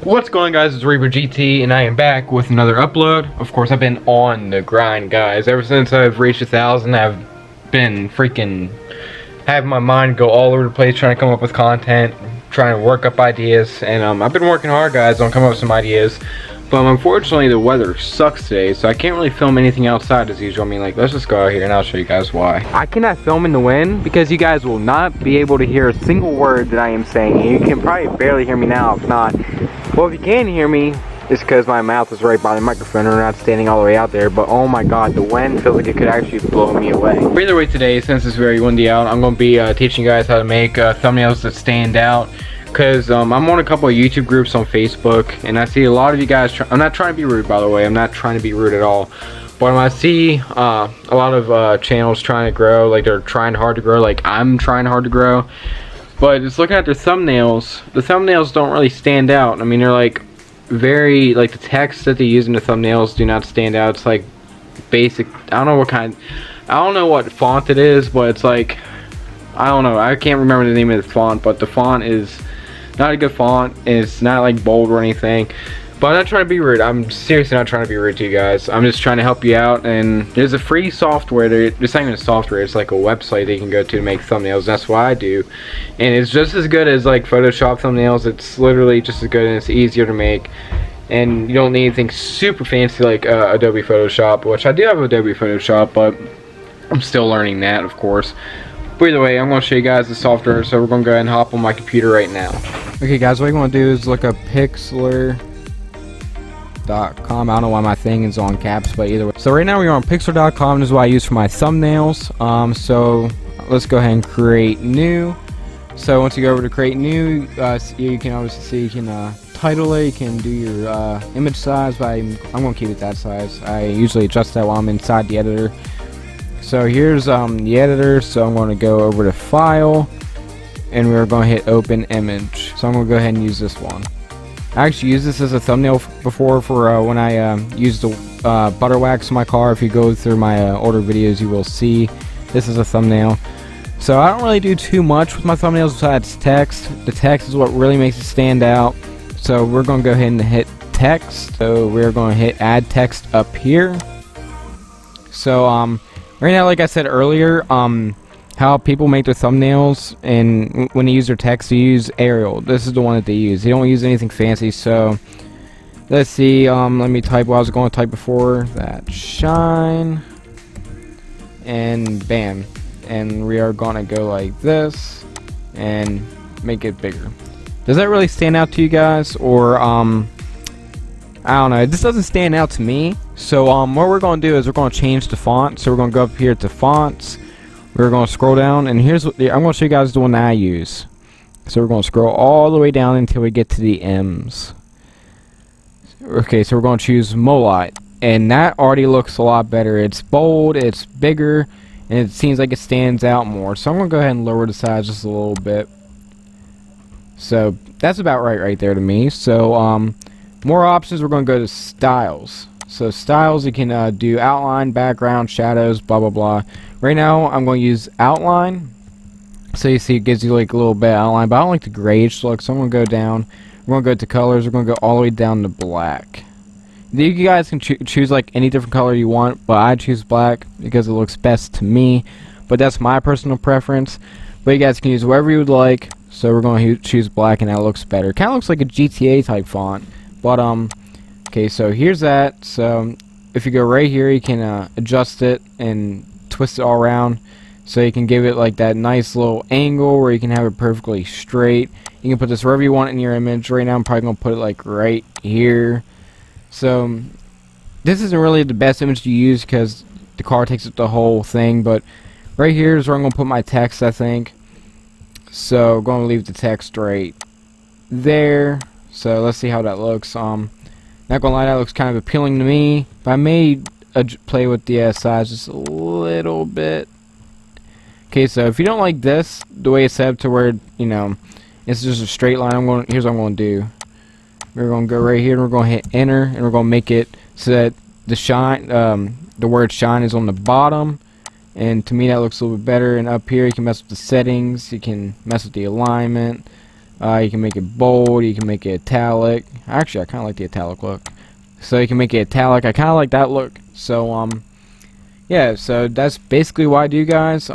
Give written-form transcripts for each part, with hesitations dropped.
What's going on, guys? It's Reaper GT and I am back with another upload. Of course, I've been on the grind, guys. Ever since I've reached 1,000, I've been freaking having my mind go all over the place trying to come up with content, trying to work up ideas, and I've been working hard, guys, on coming up with some ideas. But unfortunately, the weather sucks today, so I can't really film anything outside as usual. I mean, like, let's just go out here and I'll show you guys why. I cannot film in the wind because you guys will not be able to hear a single word that I am saying. You can probably barely hear me now, if not. Well, if you can hear me, it's because my mouth is right by the microphone and I'm not standing all the way out there. But oh my god, the wind feels like it could actually blow me away. But either way, today, since it's very windy out, I'm going to be teaching you guys how to make thumbnails that stand out. Because I'm on a couple of YouTube groups on Facebook, and I see a lot of you guys, I'm not trying to be rude, by the way, I'm not trying to be rude at all, but when I see a lot of channels trying to grow, like they're trying hard to grow, like I'm trying hard to grow, but just looking at their thumbnails, the thumbnails don't really stand out. I mean, they're like very, like the text that they use in the thumbnails do not stand out. It's like basic, I don't know what font it is, but it's like, I don't know, I can't remember the name of the font, but the font is not a good font, and it's not like bold or anything. But I'm not trying to be rude. I'm seriously not trying to be rude to you guys. I'm just trying to help you out, and there's a free software. It's not even a software, it's like a website that you can go to make thumbnails. That's what I do, and it's just as good as like Photoshop thumbnails. It's literally just as good, and it's easier to make, and you don't need anything super fancy like Adobe Photoshop, which I do have Adobe Photoshop, but I'm still learning that, of course. But either way, I'm going to show you guys the software, so we're going to go ahead and hop on my computer right now. Okay, guys, what you want to do is look up pixlr.com. I don't know why my thing is on caps, but either way. So right now we're on pixlr.com. This is what I use for my thumbnails. So let's go ahead and create new. So once you go over to create new, you can obviously see you can title it. You can do your image size. But I'm going to keep it that size. I usually adjust that while I'm inside the editor. So here's the editor, so I'm going to go over to File, and we're going to hit Open Image. So I'm going to go ahead and use this one. I actually used this as a thumbnail before for when I used the butter wax in my car. If you go through my older videos, you will see this is a thumbnail. So I don't really do too much with my thumbnails besides text. The text is what really makes it stand out. So we're going to go ahead and hit Text. So we're going to hit Add Text up here. So right now, like I said earlier, how people make their thumbnails and when they use their text, they use Arial. This is the one that they use. They don't use anything fancy. So let's see. Let me type what I was going to type before that. Shine, and bam, and we are gonna go like this and make it bigger. Does that really stand out to you guys, or I don't know, this doesn't stand out to me. So what we're going to do is we're going to change the font. So we're going to go up here to fonts, we're going to scroll down, and here's what I'm going to show you guys the one that I use. So we're going to scroll all the way down until we get to the M's. Okay, so we're going to choose Molite, and that already looks a lot better. It's bold, it's bigger, and it seems like it stands out more. So I'm going to go ahead and lower the size just a little bit. So that's about right there to me. So more options, we're going to go to styles. So styles, you can do outline, background, shadows, blah blah blah. Right now I'm going to use outline. So you see it gives you like a little bit of outline, but I don't like the grayish look, so I'm going to go down. We're going to go to colors, we're going to go all the way down to black. You guys can choose like any different color you want, but I choose black because it looks best to me. But that's my personal preference. But you guys can use whatever you would like. So we're going to choose black, and that looks better. Kind of looks like a GTA type font. But okay, so here's that. So if you go right here, you can adjust it and twist it all around, so you can give it like that nice little angle where you can have it perfectly straight. You can put this wherever you want in your image. Right now I'm probably gonna put it like right here. So this isn't really the best image to use because the car takes up the whole thing, but right here is where I'm gonna put my text, I think. So I'm gonna leave the text right there. So let's see how that looks. Not gonna lie, that looks kind of appealing to me, but I may play with the size just a little bit. Okay, so if you don't like this, the way it's set up to where, you know, it's just a straight line, here's what I'm gonna do. We're gonna go right here, and we're gonna hit enter, and we're gonna make it so that the word shine is on the bottom, and to me that looks a little bit better. And up here you can mess with the settings, you can mess with the alignment, You can make it bold, you can make it italic. Actually, I kind of like the italic look. So you can make it italic. I kind of like that look. So yeah, so that's basically what I do, guys.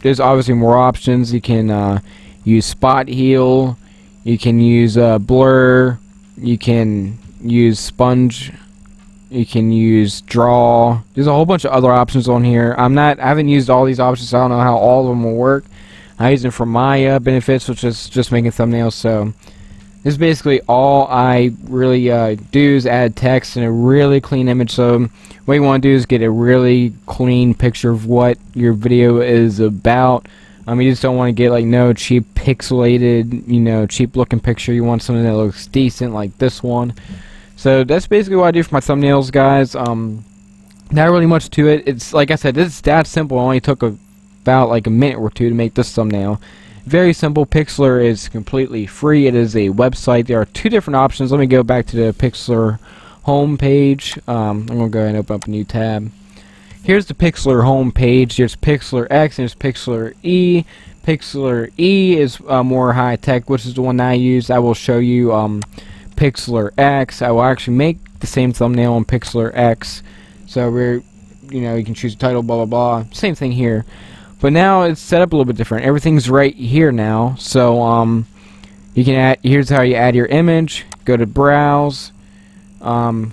There's obviously more options. You can use spot heal, you can use blur, you can use sponge, you can use draw. There's a whole bunch of other options on here. I haven't used all these options, so I don't know how all of them will work. I use them for my benefits, which is just making thumbnails. So this is basically all I really do is add text and a really clean image. So what you want to do is get a really clean picture of what your video is about. You just don't want to get like no cheap pixelated, cheap looking picture. You want something that looks decent like this one. So that's basically what I do for my thumbnails, guys. Not really much to it. It's like I said, it's that simple. It only took about like a minute or two to make this thumbnail. Very simple. Pixlr is completely free. It is a website. There are two different options. Let me go back to the Pixlr home page. I'm going to go ahead and open up a new tab. Here's the Pixlr home page. There's Pixlr X and there's Pixlr E. Pixlr E is more high tech, which is the one that I use. I will show you Pixlr X. I will actually make the same thumbnail on Pixlr X. So you can choose a title, blah blah blah. Same thing here. But now it's set up a little bit different. Everything's right here now. So you can add. Here's how you add your image. Go to browse.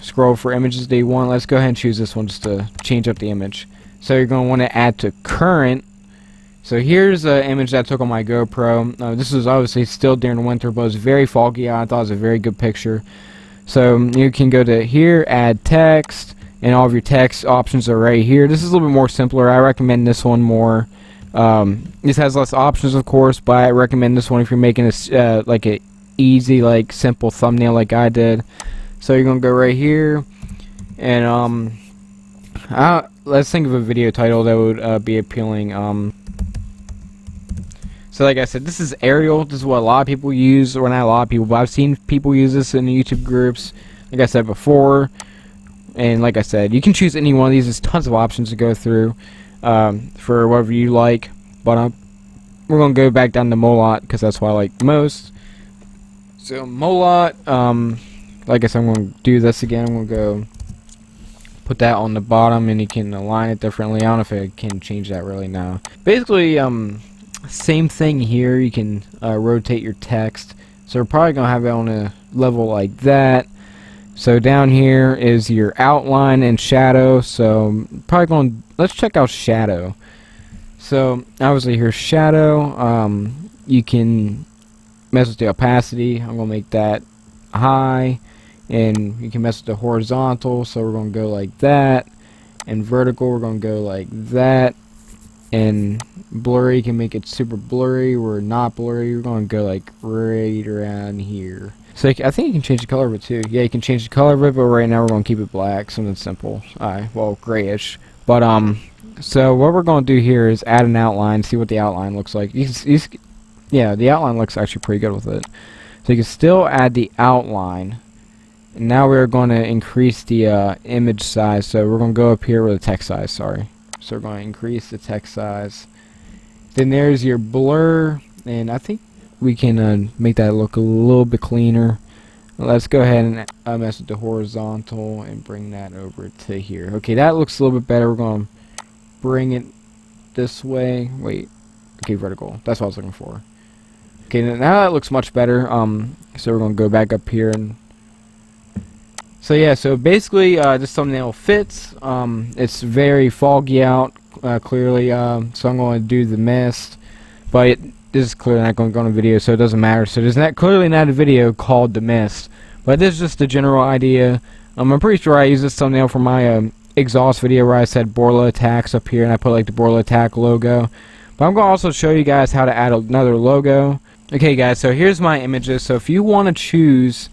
Scroll for images that you want. Let's go ahead and choose this one just to change up the image. So you're going to want to add to current. So here's an image that I took on my GoPro. This was obviously still during the winter, but it was very foggy out. I thought it was a very good picture. So you can go to here, add text, and all of your text options are right here. This is a little bit more simpler. I recommend this one more. This has less options, of course, but I recommend this one if you're making a like a easy, like simple thumbnail like I did. So you're gonna go right here, and let's think of a video title that would be appealing. So like I said, this is Arial. This is what a lot of people use, or not a lot of people, but I've seen people use this in the YouTube groups, like I said before. And like I said, you can choose any one of these. There's tons of options to go through for whatever you like. But we're going to go back down to Molot because that's what I like the most. So Molot, like I said, I'm going to do this again. I'm going to go put that on the bottom, and you can align it differently. I don't know if I can change that really now. Basically, same thing here. You can rotate your text. So we're probably going to have it on a level like that. So down here is your outline and shadow. So probably going. Let's check out shadow. So obviously here's shadow. You can mess with the opacity. I'm gonna make that high, and you can mess with the horizontal. So we're gonna go like that, and vertical we're gonna go like that, and blurry you can make it super blurry. We're not blurry. We're gonna go like right around here. So I think you can change the color of it too. Yeah, you can change the color of it, but right now we're gonna keep it black, something simple. Well, grayish. But so what we're gonna do here is add an outline, see what the outline looks like. Yeah, the outline looks actually pretty good with it. So you can still add the outline. And now we're going to increase the image size. So we're going to go up here with the text size. Sorry. So we're going to increase the text size. Then there's your blur, and I think we can make that look a little bit cleaner. Let's go ahead and mess with the horizontal and bring that over to here. Okay, that looks a little bit better. We're going to bring it this way. Wait. Okay, vertical. That's what I was looking for. Okay, now that looks much better. So we're going to go back up here, and so yeah, so basically this thumbnail fits. It's very foggy out, clearly, so I'm going to do the mist, but this is clearly not going to go on a video, so it doesn't matter. So there's clearly not a video called the mist, but this is just a general idea. I'm pretty sure I used this thumbnail for my exhaust video where I said Borla Attacks up here, and I put like the Borla Attack logo. But I'm going to also show you guys how to add another logo. Okay guys, so here's my images. So if you want to choose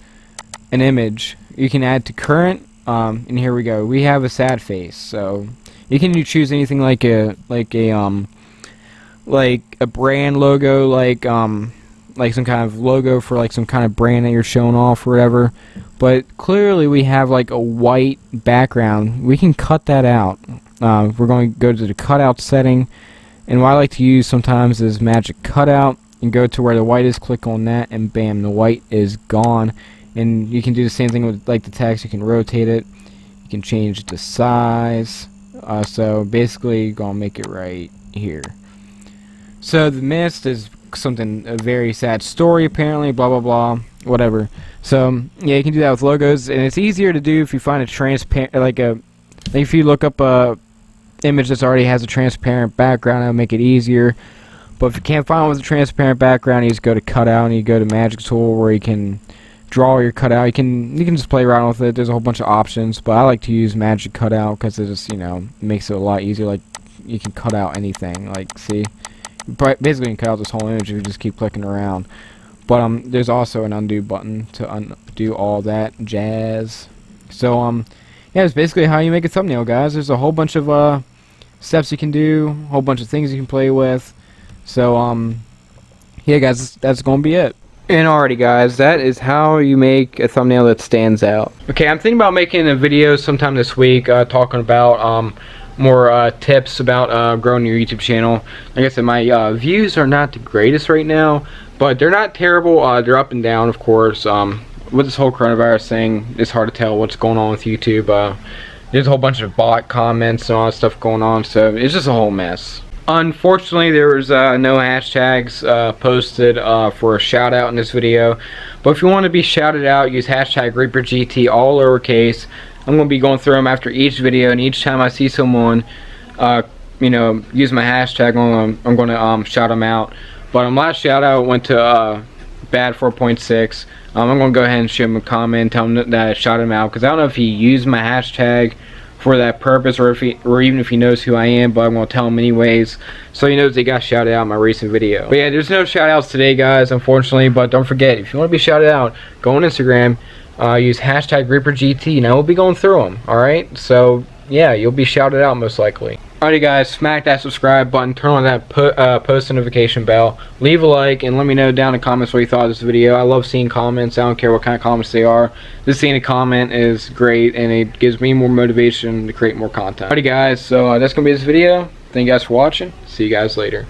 an image, you can add to current, and here we go. We have a sad face, so you can choose anything like a brand logo, like some kind of logo for like some kind of brand that you're showing off or whatever. But clearly we have like a white background. We can cut that out. We're going to go to the cutout setting, and what I like to use sometimes is magic cutout. and go to where the white is, click on that, and bam, the white is gone. And you can do the same thing with like the text. You can rotate it, you can change the size. So basically gonna make it right here. So the mist is a very sad story apparently, blah blah blah, whatever. So yeah, you can do that with logos, and it's easier to do if you find a transparent, like if you look up a image that already has a transparent background, it'll make it easier. But if you can't find one with a transparent background, you just go to cutout and you go to magic tool where you can draw your cutout. You can just play around with it. There's a whole bunch of options, but I like to use magic cutout because it just, makes it a lot easier. Like, you can cut out anything. Like, see, basically you can cut out this whole image if you just keep clicking around. But there's also an undo button to undo all that jazz. So yeah, it's basically how you make a thumbnail, guys. There's a whole bunch of steps you can do, a whole bunch of things you can play with. So yeah, guys, that's gonna be it. And alrighty, guys, that is how you make a thumbnail that stands out. Okay, I'm thinking about making a video sometime this week talking about more tips about growing your YouTube channel. Like I said, my views are not the greatest right now, but they're not terrible. They're up and down, of course. With this whole coronavirus thing, it's hard to tell what's going on with YouTube. There's a whole bunch of bot comments and all that stuff going on, so it's just a whole mess. Unfortunately, there was no hashtags posted for a shout out in this video, but if you want to be shouted out, use hashtag ReaperGT, all lowercase. I'm going to be going through them after each video, and each time I see someone use my hashtag, I'm going to shout them out. But last shout out went to Bad 4.6. I'm going to go ahead and shoot him a comment, tell him that I shot him out, because I don't know if he used my hashtag for that purpose, or even if he knows who I am, but I'm going to tell him anyways, so he knows he got shouted out in my recent video. But yeah, there's no shout outs today, guys, unfortunately. But don't forget, if you want to be shouted out, go on Instagram, use hashtag ReaperGT, and I will be going through them. Alright, so yeah, you'll be shouted out most likely. Alrighty, guys, smack that subscribe button, turn on that post notification bell, leave a like, and let me know down in the comments what you thought of this video. I love seeing comments. I don't care what kind of comments they are. Just seeing a comment is great, and it gives me more motivation to create more content. Alrighty, guys, so that's going to be this video. Thank you guys for watching. See you guys later.